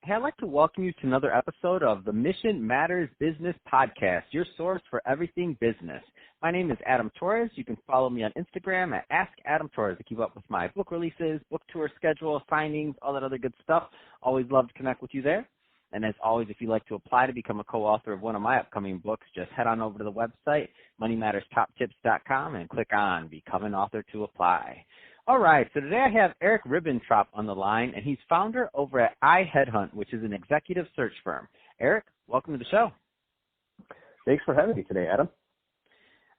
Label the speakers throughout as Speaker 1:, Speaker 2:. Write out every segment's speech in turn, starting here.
Speaker 1: Hey, I'd like to welcome you to another episode of the Mission Matters Business Podcast, your source for everything business. My name is Adam Torres. You can follow me on Instagram at @AdamTorres to keep up with my book releases, book tour schedule, signings, all that other good stuff. Always love to connect with you there. And as always, if you'd like to apply to become a co-author of one of my upcoming books, just head on over to the website, moneymatterstoptips.com, and click on Become an Author to apply. All right, so today I have Eric Ribbentrop on the line, and he's founder over at iHeadhunt, which is an executive search firm. Eric, welcome to the show.
Speaker 2: Thanks for having me today, Adam.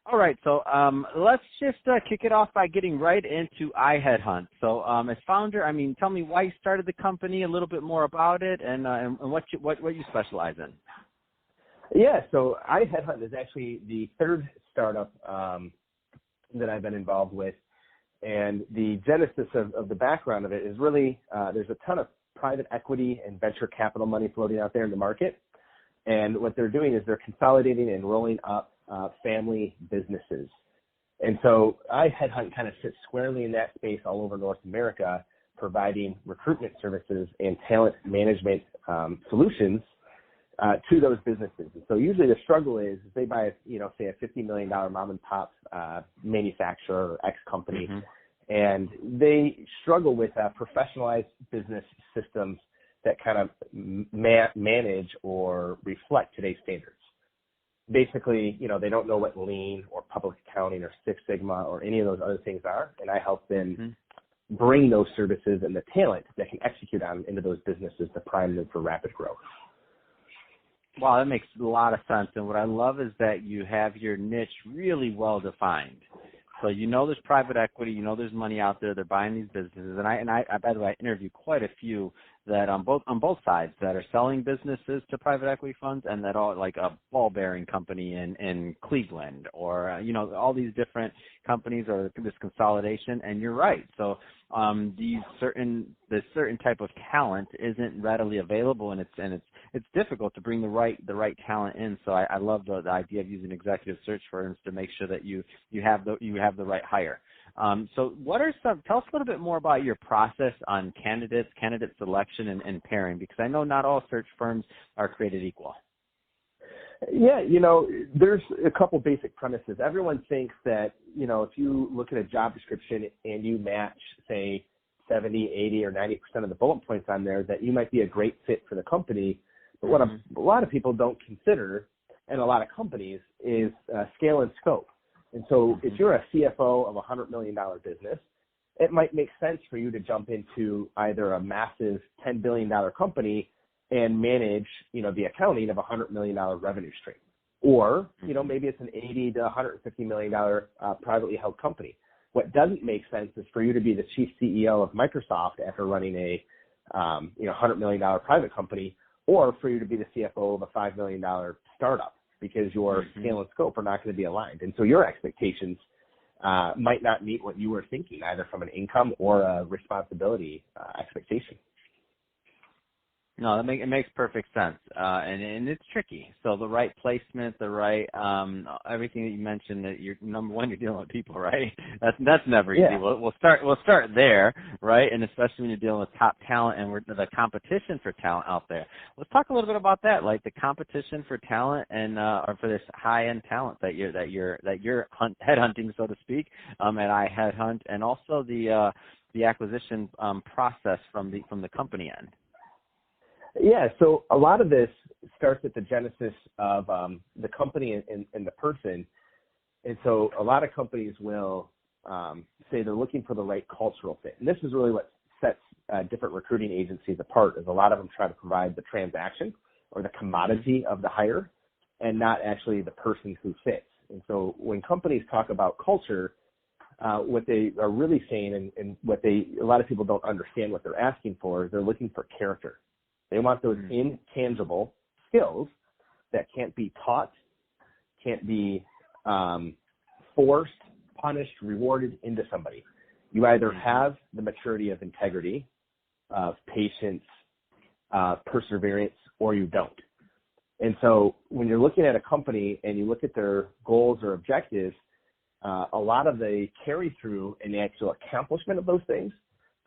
Speaker 1: All right, so let's just kick it off by getting right into iHeadhunt. So as founder, tell me why you started the company, a little bit more about it, and what you specialize in.
Speaker 2: Yeah, so iHeadhunt is actually the third startup that I've been involved with. And the genesis of the background of it is really there's a ton of private equity and venture capital money floating out there in the market. And what they're doing is they're consolidating and rolling up family businesses. And so iHeadhunt kind of sits squarely in that space all over North America, providing recruitment services and talent management solutions to those businesses. And so usually the struggle is they buy, say a $50 million mom and pop manufacturer or X company, and they struggle with professionalized business systems that kind of manage or reflect today's standards. Basically, they don't know what lean or public accounting or Six Sigma or any of those other things are, and I help them bring those services and the talent that can execute on into those businesses to prime them for rapid growth.
Speaker 1: Wow, that makes a lot of sense. And what I love is that you have your niche really well defined. So there's private equity, there's money out there, they're buying these businesses. And I by the way, I interview quite a few that on both sides that are selling businesses to private equity funds, and that all like a ball bearing company in Cleveland, or all these different companies, or this consolidation. And you're right. So this certain type of talent isn't readily available, and it's difficult to bring the right talent in. So I love the idea of using executive search firms to make sure that you have the right hire. So tell us a little bit more about your process on candidate selection and pairing, because I know not all search firms are created equal.
Speaker 2: Yeah, there's a couple basic premises. Everyone thinks that, if you look at a job description and you match, say, 70, 80, or 90% of the bullet points on there, that you might be a great fit for the company. But what a lot of people don't consider, and a lot of companies, is scale and scope. And so if you're a CFO of a $100 million business, it might make sense for you to jump into either a massive $10 billion company and manage, the accounting of a $100 million revenue stream. Or, maybe it's an $80 to $150 million privately held company. What doesn't make sense is for you to be the chief CEO of Microsoft after running a, $100 million private company, or for you to be the CFO of a $5 million startup, because your scale and scope are not going to be aligned. And so your expectations might not meet what you were thinking, either from an income or a responsibility expectation.
Speaker 1: No, it makes perfect sense, and it's tricky. So the right placement, the right everything that you mentioned, that you're number one, you're dealing with people, right? That's never easy.
Speaker 2: Yeah.
Speaker 1: We'll start there, right? And especially when you're dealing with top talent and the competition for talent out there. Let's talk a little bit about that, like the competition for talent and or for this high end talent that you're headhunting, so to speak, at iHeadhunt, and also the acquisition process from the company end.
Speaker 2: Yeah, so a lot of this starts at the genesis of the company and the person. And so a lot of companies will say they're looking for the right cultural fit. And this is really what sets different recruiting agencies apart, is a lot of them try to provide the transaction or the commodity of the hire, and not actually the person who fits. And so when companies talk about culture, what they are really saying, and what a lot of people don't understand what they're asking for, they're looking for character. They want those intangible skills that can't be taught, can't be forced, punished, rewarded into somebody. You either have the maturity of integrity, of patience, perseverance, or you don't. And so when you're looking at a company and you look at their goals or objectives, a lot of the carry through and the actual accomplishment of those things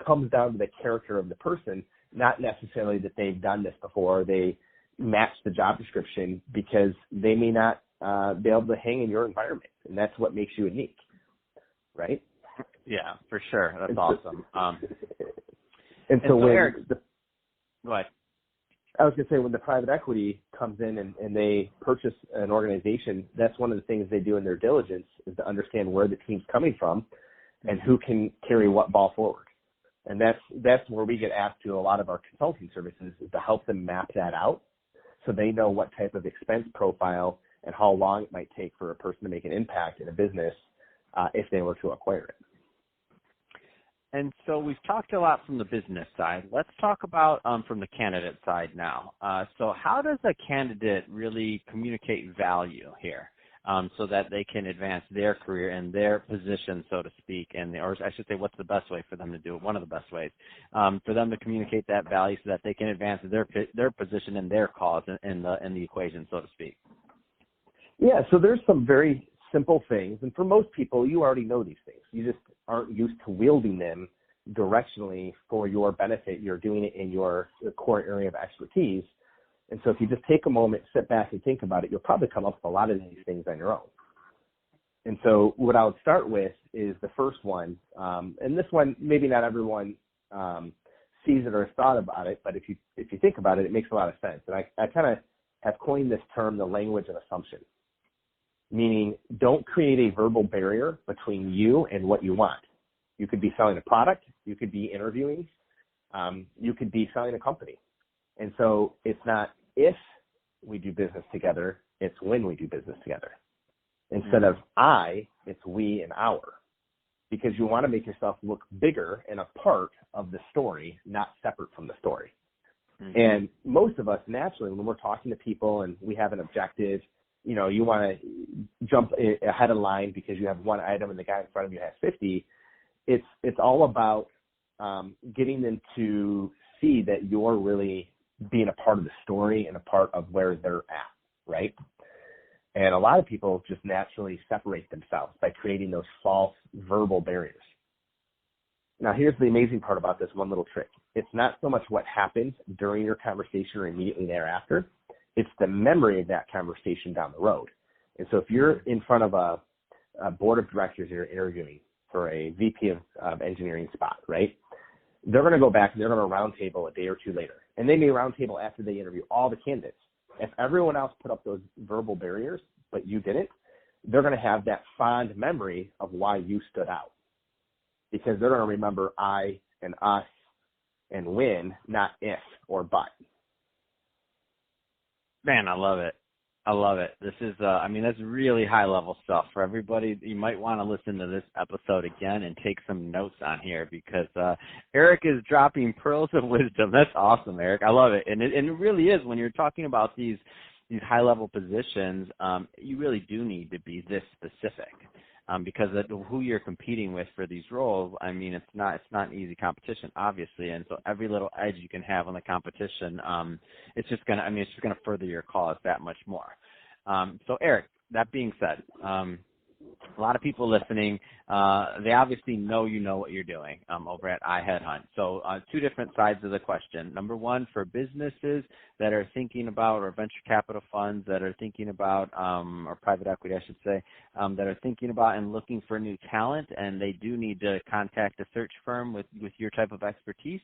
Speaker 2: comes down to the character of the person not necessarily that they've done this before. They match the job description because they may not be able to hang in your environment, and that's what makes you unique, right?
Speaker 1: Yeah, for sure. That's awesome.
Speaker 2: And so when
Speaker 1: Eric, go ahead.
Speaker 2: I was going to say, when the private equity comes in and they purchase an organization, that's one of the things they do in their diligence is to understand where the team's coming from and who can carry what ball forward. And that's where we get asked to a lot of our consulting services, is to help them map that out so they know what type of expense profile and how long it might take for a person to make an impact in a business if they were to acquire it.
Speaker 1: And so we've talked a lot from the business side. Let's talk about from the candidate side now. So how does a candidate really communicate value here so that they can advance their career and their position, so to speak, or I should say, what's the best way for them to do it? One of the best ways for them to communicate that value so that they can advance their position and their cause in the equation, so to speak.
Speaker 2: Yeah, so there's some very simple things, and for most people, you already know these things. You just aren't used to wielding them directionally for your benefit. You're doing it in your core area of expertise. And so if you just take a moment, sit back and think about it, you'll probably come up with a lot of these things on your own. And so what I would start with is the first one, and this one, maybe not everyone sees it or has thought about it, but if you think about it, it makes a lot of sense. And I kind of have coined this term the language of assumption, meaning don't create a verbal barrier between you and what you want. You could be selling a product, you could be interviewing, you could be selling a company. And so it's not if we do business together, it's when we do business together. Instead of I, it's we and our, because you want to make yourself look bigger and a part of the story, not separate from the story. Mm-hmm. And most of us, naturally, when we're talking to people and we have an objective, you want to jump ahead of the line because you have one item and the guy in front of you has 50. It's all about getting them to see that you're really being a part of the story and a part of where they're at, right? And a lot of people just naturally separate themselves by creating those false verbal barriers. Now, here's the amazing part about this one little trick. It's not so much what happens during your conversation or immediately thereafter. It's the memory of that conversation down the road. And so if you're in front of a board of directors you're interviewing for a VP of engineering spot, right? They're going to go back and they're going to roundtable a day or two later. And they may roundtable after they interview all the candidates. If everyone else put up those verbal barriers, but you didn't, they're going to have that fond memory of why you stood out. Because they're going to remember I and us and when, not if or but.
Speaker 1: Man, I love it. I love it. This is, that's really high level stuff for everybody. You might want to listen to this episode again and take some notes on here because Eric is dropping pearls of wisdom. That's awesome, Eric. I love it. And it really is when you're talking about these high level positions, you really do need to be this specific. Because of who you're competing with for these roles, it's not an easy competition, obviously, and so every little edge you can have on the competition, it's just gonna further your cause that much more. So Eric, that being said, a lot of people listening, they obviously know you know what you're doing over at iHeadhunt. So two different sides of the question. Number one, for businesses that are thinking about, or venture capital funds that are thinking about, or private equity, I should say, that are thinking about and looking for new talent, and they do need to contact a search firm with your type of expertise.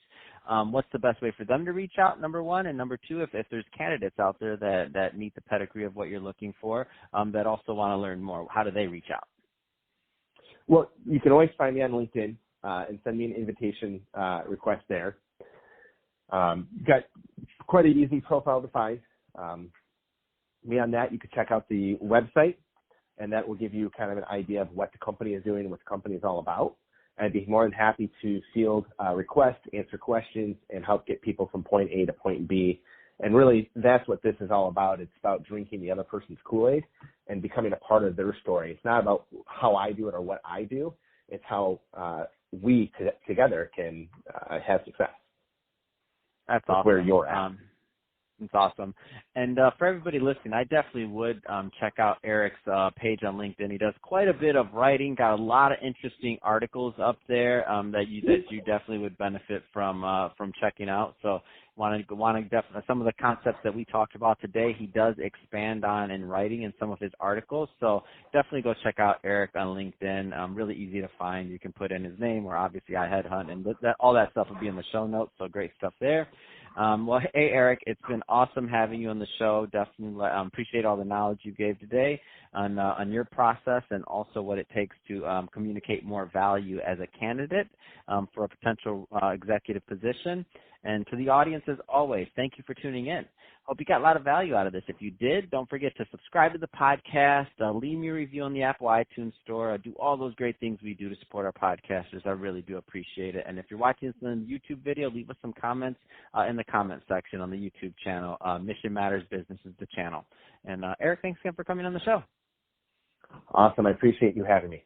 Speaker 1: What's the best way for them to reach out, number one? And number two, if there's candidates out there that meet the pedigree of what you're looking for, that also want to learn more, how do they reach out?
Speaker 2: Well, you can always find me on LinkedIn and send me an invitation request there. Got quite an easy profile to find. Beyond that, you could check out the website, and that will give you kind of an idea of what the company is doing and what the company is all about. I'd be more than happy to field requests, answer questions, and help get people from point A to point B. And really, that's what this is all about. It's about drinking the other person's Kool-Aid and becoming a part of their story. It's not about how I do it or what I do. It's how we together can have success.
Speaker 1: That's awesome.
Speaker 2: Where you're at.
Speaker 1: It's awesome. And for everybody listening, I definitely would check out Eric's page on LinkedIn. He does quite a bit of writing, got a lot of interesting articles up there that you definitely would benefit from checking out. So want to definitely, some of the concepts that we talked about today, he does expand on in writing in some of his articles. So definitely go check out Eric on LinkedIn. Really easy to find. You can put in his name, or obviously I Headhunt, and all that stuff will be in the show notes. So great stuff there. Well, hey, Eric, it's been awesome having you on the show. Definitely appreciate all the knowledge you gave today on your process and also what it takes to communicate more value as a candidate for a potential executive position. And to the audience, as always, thank you for tuning in. Hope you got a lot of value out of this. If you did, don't forget to subscribe to the podcast, leave me a review on the Apple iTunes Store, do all those great things we do to support our podcasters. I really do appreciate it. And if you're watching this on the YouTube video, leave us some comments in the comment section on the YouTube channel. Mission Matters Business is the channel. And Eric, thanks again for coming on the show.
Speaker 2: Awesome. I appreciate you having me.